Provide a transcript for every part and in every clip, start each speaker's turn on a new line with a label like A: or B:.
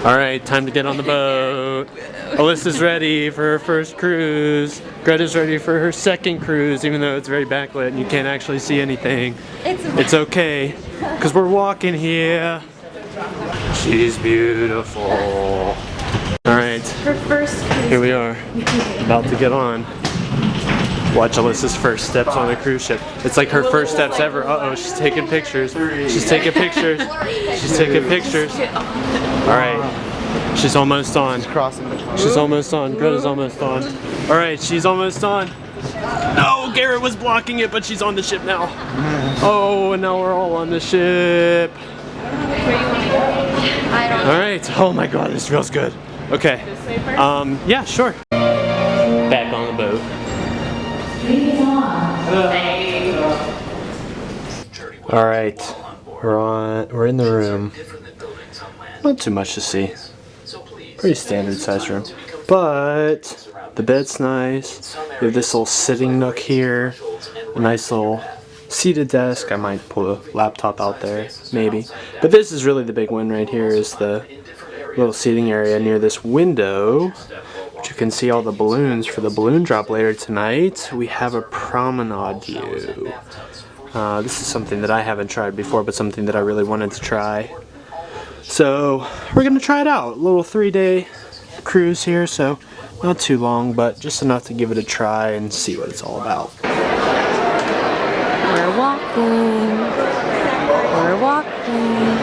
A: Alright, time to get on the boat. Alyssa's ready for her first cruise. Greta's ready for her second cruise, even though it's very backlit and you can't actually see anything. It's okay, because we're walking here. She's beautiful. Alright,
B: Her first cruise.
A: here we are, about to get on. Watch Alyssa's first steps on a cruise ship. It's like her first steps ever. Uh-oh, she's taking pictures. She's taking pictures. She's taking pictures. Alright, she's almost on. She's almost on. Greta's almost on. Alright, she's almost on. No, Garrett was blocking it, but she's on the ship now. Oh, and now we're all on the ship. Alright, oh my god, this feels good. Okay, yeah, sure. Back on the boat. Alright, we're in the room. Not too much to see. Pretty standard size room. But the bed's nice. We have this little sitting nook here. A nice little seated desk. I might pull a laptop out there, maybe. But this is really the big one right here, is the little seating area near this window. You can see all the balloons for the balloon drop later tonight. We have a promenade view. This is something that I haven't tried before, but something that I really wanted to try. So we're gonna try it out. A little 3-day cruise here, so not too long, but just enough to give it a try and see what it's all about.
B: We're walking. We're walking.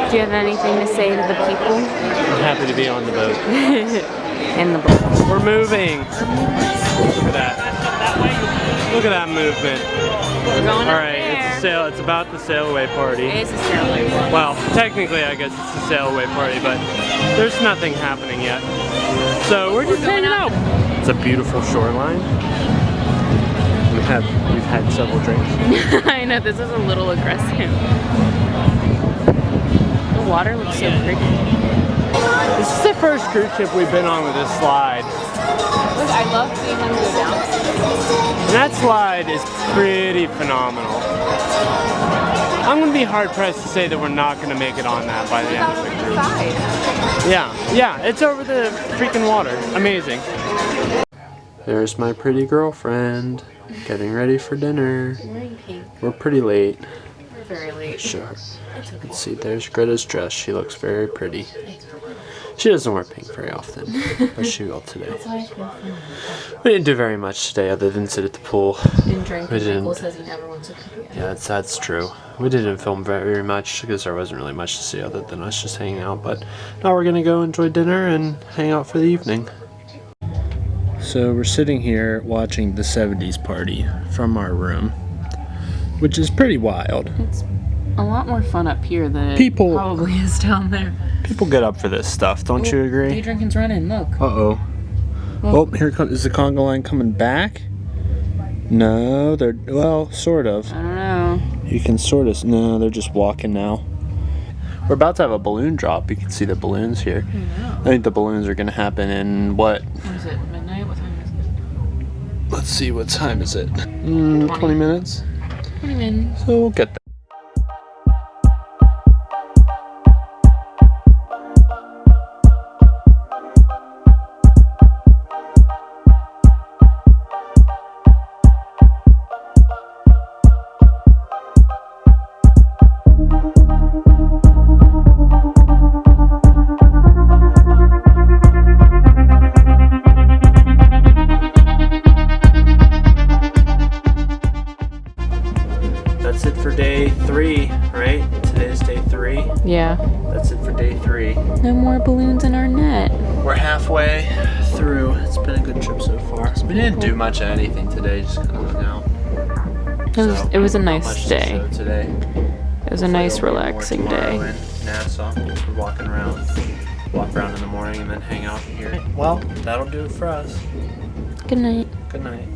B: Do you have anything to say to the people?
A: I'm happy to be on the boat.
B: In the boat.
A: We're moving. Look at that. Look at that movement.
B: We're going
A: Alright, it's a sail. It's about the sail away party.
B: It is a sail away party.
A: Well, technically I guess it's a sail away party, but there's nothing happening yet. So we're just hanging out. It's a beautiful shoreline. We've had several drinks.
B: I know, this is a little aggressive. The water looks so pretty.
A: This is the first cruise ship we've been on with this slide.
B: Look, I love seeing them go down.
A: And that slide is pretty phenomenal. I'm going to be hard pressed to say that we're not going to make it on that by the end of the cruise. Yeah, it's over the freaking water. Amazing. There's my pretty girlfriend getting ready for dinner. We're pretty late.
B: We're very late.
A: Sure. Let's see, there's Greta's dress. She looks very pretty. She doesn't wear pink very often, but she will today. We didn't do very much today other than sit at the pool.
B: Didn't drink.
A: We didn't.
B: Michael says he never wants to drink.
A: Yeah, that's true. We didn't film very much because there wasn't really much to see other than us just hanging out. But now we're gonna go enjoy dinner and hang out for the evening. So we're sitting here watching the 70s party from our room, which is pretty wild.
B: It's a lot more fun up here than it probably is down there.
A: People get up for this stuff, don't you agree?
B: Day drinking's running, look.
A: Uh-oh. Oh, here comes, is the conga line coming back? No, they're, well, sort of.
B: I don't know.
A: You can sort of, no, they're just walking now. We're about to have a balloon drop. You can see the balloons here.
B: I
A: think the balloons are going to happen in what?
B: What is it, midnight? What time is it?
A: Let's see, what time is it? 20 minutes?
B: 20 minutes.
A: So we'll get there. That's it for day 3, right? Today's day 3.
B: Yeah.
A: That's it for day 3.
B: No more balloons in our net.
A: We're halfway through. It's been a good trip so far. We didn't do much of anything today, just kind of hung out.
B: It was a nice day.
A: Today.
B: It was a nice, relaxing day.
A: In Nassau, we're walking around. Walk around in the morning and then hang out here. Well, that'll do it for us.
B: Good night.
A: Good night.